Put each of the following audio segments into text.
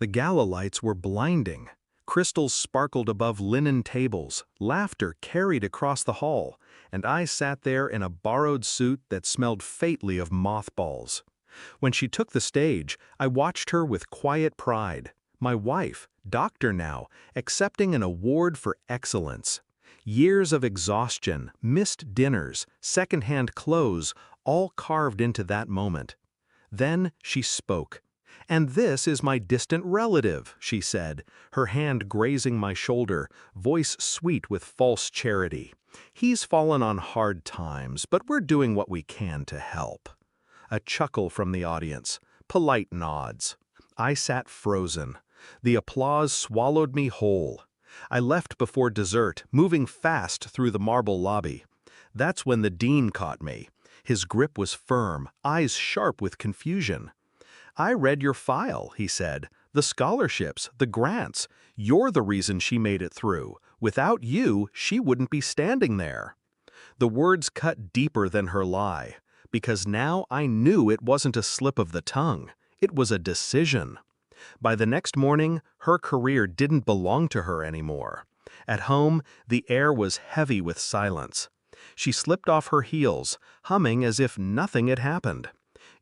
The gala lights were blinding. Crystals sparkled above linen tables, laughter carried across the hall, and I sat there in a borrowed suit that smelled faintly of mothballs. When she took the stage, I watched her with quiet pride. My wife, doctor now, accepting an award for excellence. Years of exhaustion, missed dinners, secondhand clothes, all carved into that moment. Then she spoke. "And this is my distant relative," she said, her hand grazing my shoulder, voice sweet with false charity. "He's fallen on hard times, but we're doing what we can to help." A chuckle from the audience, polite nods. I sat frozen. The applause swallowed me whole. I left before dessert, moving fast through the marble lobby. That's when the dean caught me. His grip was firm, eyes sharp with confusion. "I read your file," he said. "The scholarships, the grants. You're the reason she made it through. Without you, she wouldn't be standing there." The words cut deeper than her lie, because now I knew it wasn't a slip of the tongue. It was a decision. By the next morning, her career didn't belong to her anymore. At home, the air was heavy with silence. She slipped off her heels, humming as if nothing had happened.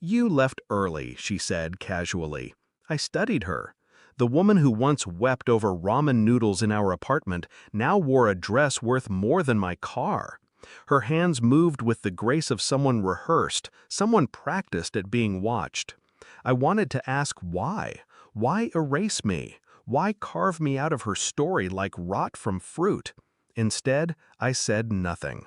"You left early," she said casually. I studied her. The woman who once wept over ramen noodles in our apartment now wore a dress worth more than my car. Her hands moved with the grace of someone rehearsed, someone practiced at being watched. I wanted to ask why. Why erase me? Why carve me out of her story like rot from fruit? Instead, I said nothing.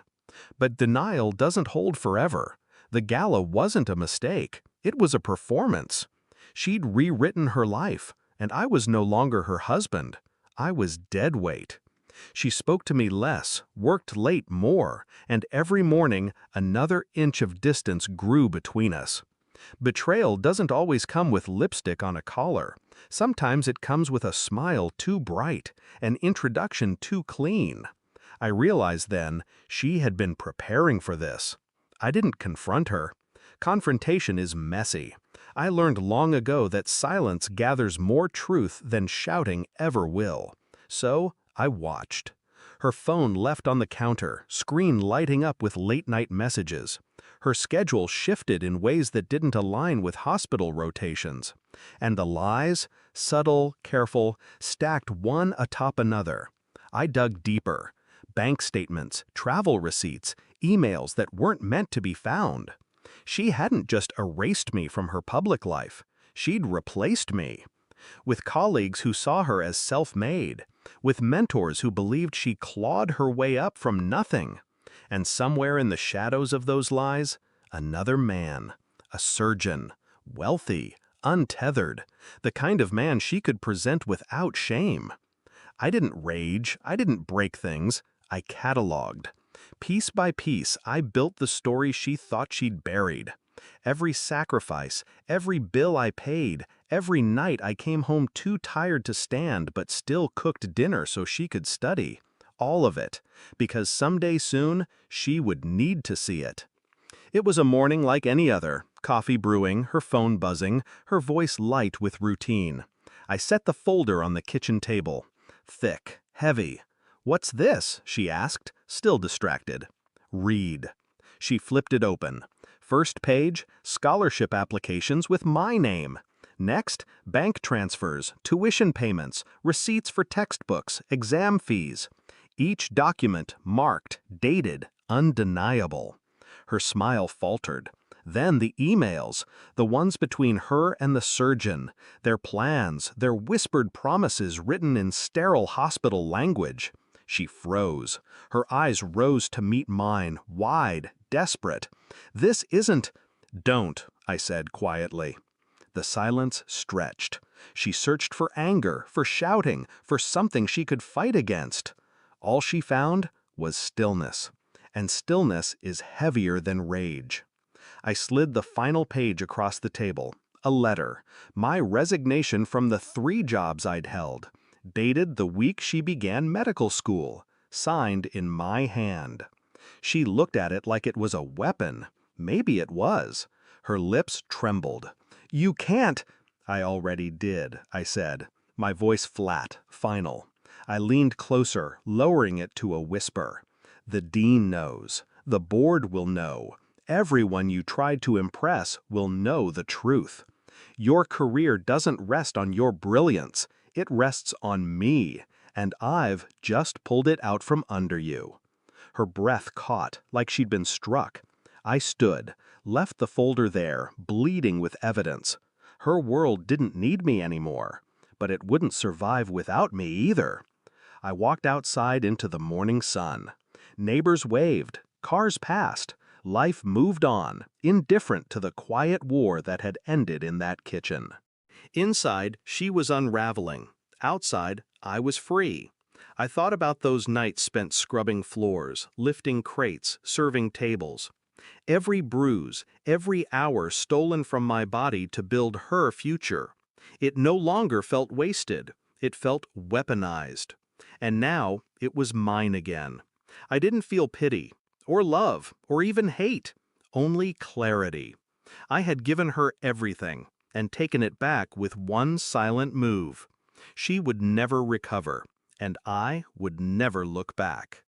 But denial doesn't hold forever. The gala wasn't a mistake. It was a performance. She'd rewritten her life, and I was no longer her husband. I was dead weight. She spoke to me less, worked late more, and every morning another inch of distance grew between us. Betrayal doesn't always come with lipstick on a collar. Sometimes it comes with a smile too bright, an introduction too clean. I realized then she had been preparing for this. I didn't confront her. Confrontation is messy. I learned long ago that silence gathers more truth than shouting ever will. So I watched. Her phone left on the counter, screen lighting up with late-night messages. Her schedule shifted in ways that didn't align with hospital rotations. And the lies, subtle, careful, stacked one atop another. I dug deeper. Bank statements, travel receipts, emails that weren't meant to be found. She hadn't just erased me from her public life. She'd replaced me. With colleagues who saw her as self-made. With mentors who believed she clawed her way up from nothing. And somewhere in the shadows of those lies, another man. A surgeon. Wealthy. Untethered. The kind of man she could present without shame. I didn't rage. I didn't break things. I cataloged. Piece by piece, I built the story she thought she'd buried. Every sacrifice, every bill I paid, every night I came home too tired to stand but still cooked dinner so she could study. All of it, because someday soon, she would need to see it. It was a morning like any other, coffee brewing, her phone buzzing, her voice light with routine. I set the folder on the kitchen table. Thick, heavy. "What's this?" she asked, still distracted. "Read." She flipped it open. First page, scholarship applications with my name. Next, bank transfers, tuition payments, receipts for textbooks, exam fees. Each document marked, dated, undeniable. Her smile faltered. Then the emails, the ones between her and the surgeon, their plans, their whispered promises written in sterile hospital language. She froze. Her eyes rose to meet mine, wide, desperate. "This isn't—" "Don't," I said quietly. The silence stretched. She searched for anger, for shouting, for something she could fight against. All she found was stillness. And stillness is heavier than rage. I slid the final page across the table. A letter. My resignation from the 3 jobs I'd held. Dated the week she began medical school. Signed in my hand. She looked at it like it was a weapon. Maybe it was. Her lips trembled. "You can't—" I already did, I said, my voice flat, final. I leaned closer, lowering it to a whisper. The dean knows. The board will know. Everyone you tried to impress will know the truth. Your career doesn't rest on your brilliance. It rests on me, and I've just pulled it out from under you. Her breath caught, like she'd been struck. I stood, left the folder there, bleeding with evidence. Her world didn't need me anymore, but it wouldn't survive without me either. I walked outside into the morning sun. Neighbors waved, cars passed, life moved on, indifferent to the quiet war that had ended in that kitchen. Inside, she was unraveling. Outside, I was free. I thought about those nights spent scrubbing floors, lifting crates, serving tables. Every bruise, every hour stolen from my body to build her future. It no longer felt wasted. It felt weaponized. And now, it was mine again. I didn't feel pity, or love, or even hate. Only clarity. I had given her everything, and taken it back with one silent move. She would never recover, and I would never look back.